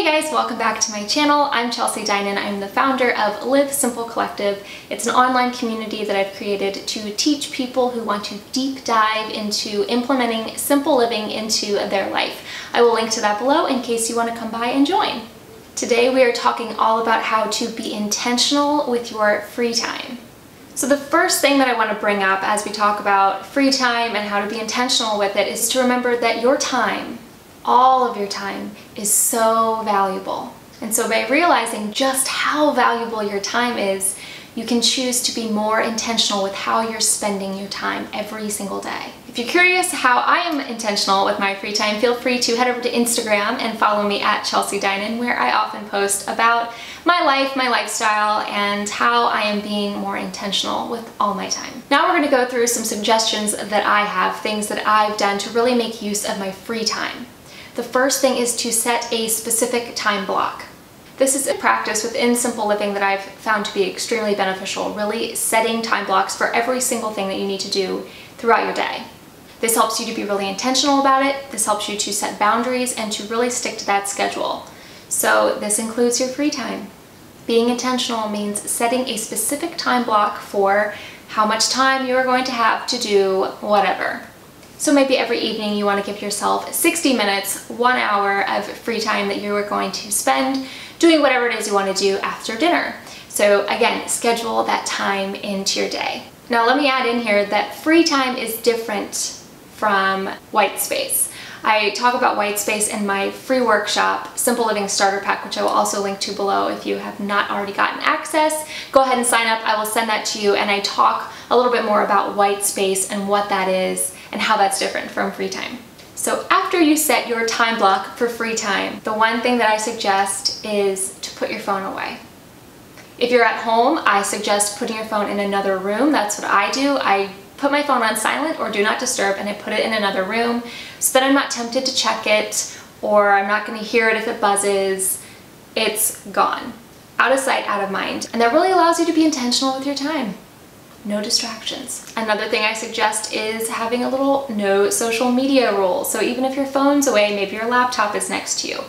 Hey guys, welcome back to my channel. I'm Chelsea Dinan. I'm the founder of Live Simple Collective. It's an online community that I've created to teach people who want to deep dive into implementing simple living into their life. I will link to that below in case you want to come by and join. Today we are talking all about how to be intentional with your free time. So the first thing that I want to bring up as we talk about free time and how to be intentional with it is to remember that your time, all of your time, is so valuable. And so by realizing just how valuable your time is, you can choose to be more intentional with how you're spending your time every single day. If you're curious how I am intentional with my free time, feel free to head over to Instagram and follow me at Chelsea Dinan, where I often post about my life, my lifestyle, and how I am being more intentional with all my time. Now we're going to go through some suggestions that I have, things that I've done to really make use of my free time. The first thing is to set a specific time block. This is a practice within Simple Living that I've found to be extremely beneficial, really setting time blocks for every single thing that you need to do throughout your day. This helps you to be really intentional about it. This helps you to set boundaries and to really stick to that schedule. So this includes your free time. Being intentional means setting a specific time block for how much time you are going to have to do whatever. So maybe every evening you want to give yourself 60 minutes, 1 hour of free time that you are going to spend doing whatever it is you want to do after dinner. So again, schedule that time into your day. Now let me add in here that free time is different from white space. I talk about white space in my free workshop, Simple Living Starter Pack, which I will also link to below if you have not already gotten access. Go ahead and sign up. I will send that to you, and I talk a little bit more about white space and what that is and how that's different from free time. So after you set your time block for free time, the one thing that I suggest is to put your phone away. If you're at home, I suggest putting your phone in another room. That's what I do. I put my phone on silent or do not disturb, and I put it in another room so that I'm not tempted to check it, or I'm not going to hear it if it buzzes. It's gone. Out of sight, out of mind. And that really allows you to be intentional with your time. No distractions. Another thing I suggest is having a little no social media rule. So even if your phone's away, maybe your laptop is next to you,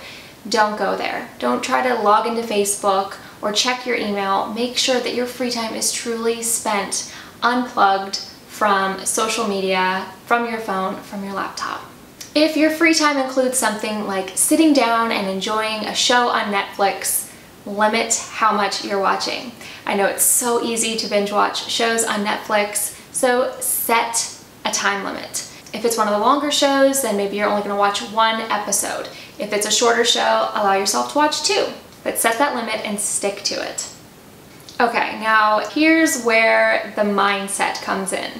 don't go there. Don't try to log into Facebook or check your email. Make sure that your free time is truly spent unplugged from social media, from your phone, from your laptop. If your free time includes something like sitting down and enjoying a show on Netflix, limit how much you're watching. I know it's so easy to binge watch shows on Netflix, so set a time limit. If it's one of the longer shows, then maybe you're only going to watch one episode. If it's a shorter show, allow yourself to watch two, but set that limit and stick to it. Okay, now here's where the mindset comes in.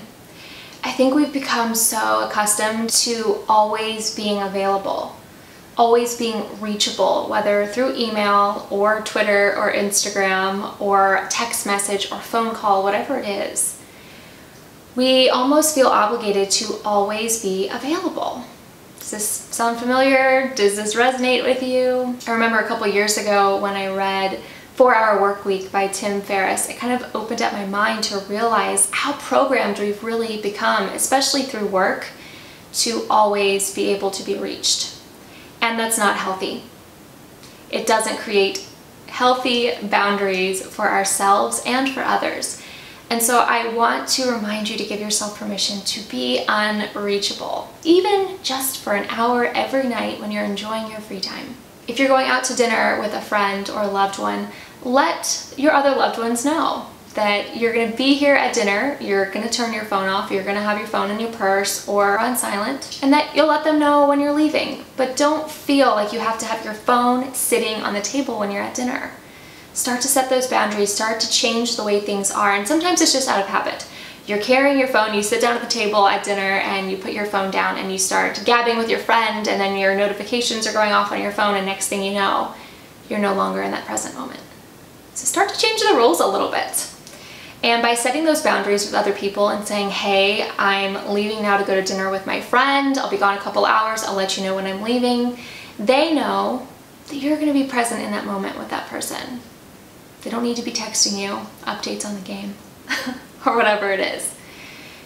I think we've become so accustomed to always being available, always being reachable, whether through email or Twitter or Instagram or text message or phone call, whatever it is. We almost feel obligated to always be available. Does this sound familiar? Does this resonate with you? I remember a couple years ago when I read 4-Hour Workweek by Tim Ferriss, it kind of opened up my mind to realize how programmed we've really become, especially through work, to always be able to be reached. And that's not healthy. It doesn't create healthy boundaries for ourselves and for others. And so I want to remind you to give yourself permission to be unreachable, even just for an hour every night when you're enjoying your free time. If you're going out to dinner with a friend or a loved one, let your other loved ones know that you're going to be here at dinner, you're going to turn your phone off, you're going to have your phone in your purse or on silent, and that you'll let them know when you're leaving. But don't feel like you have to have your phone sitting on the table when you're at dinner. Start to set those boundaries, start to change the way things are, and sometimes it's just out of habit. You're carrying your phone, you sit down at the table at dinner and you put your phone down and you start gabbing with your friend, and then your notifications are going off on your phone, and next thing you know, you're no longer in that present moment. So start to change the rules a little bit. And by setting those boundaries with other people and saying, hey, I'm leaving now to go to dinner with my friend, I'll be gone a couple hours, I'll let you know when I'm leaving, they know that you're going to be present in that moment with that person. They don't need to be texting you updates on the game or whatever it is.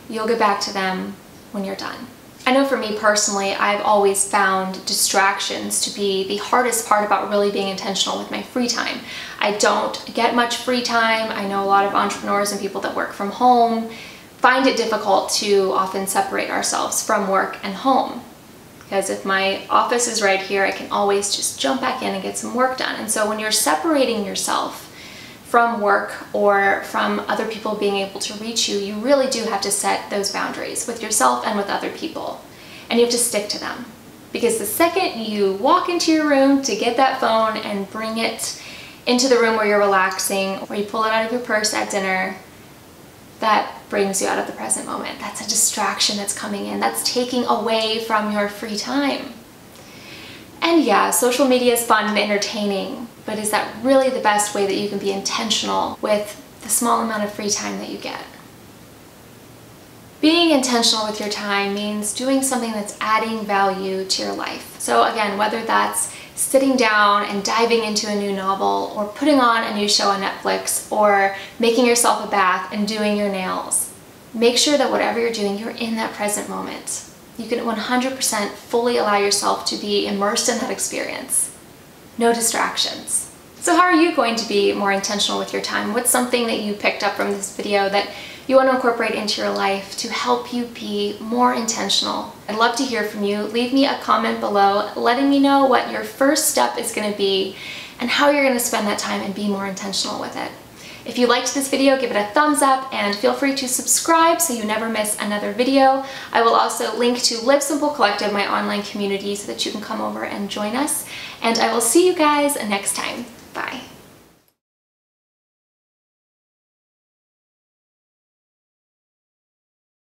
You'll get back to them when you're done. I know for me personally, I've always found distractions to be the hardest part about really being intentional with my free time. I don't get much free time. I know a lot of entrepreneurs and people that work from home find it difficult to often separate ourselves from work and home. Because if my office is right here, I can always just jump back in and get some work done. And so when you're separating yourself from work or from other people being able to reach you, you really do have to set those boundaries with yourself and with other people. And you have to stick to them. Because the second you walk into your room to get that phone and bring it into the room where you're relaxing, or you pull it out of your purse at dinner, that brings you out of the present moment. That's a distraction that's coming in. That's taking away from your free time. And yeah, social media is fun and entertaining, but is that really the best way that you can be intentional with the small amount of free time that you get? Being intentional with your time means doing something that's adding value to your life. So again, whether that's sitting down and diving into a new novel, or putting on a new show on Netflix, or making yourself a bath and doing your nails, make sure that whatever you're doing, you're in that present moment. You can 100% fully allow yourself to be immersed in that experience. No distractions. So how are you going to be more intentional with your time? What's something that you picked up from this video that you want to incorporate into your life to help you be more intentional? I'd love to hear from you. Leave me a comment below letting me know what your first step is going to be and how you're going to spend that time and be more intentional with it. If you liked this video, give it a thumbs up and feel free to subscribe so you never miss another video. I will also link to Live Simple Collective, my online community, so that you can come over and join us. And I will see you guys next time. Bye.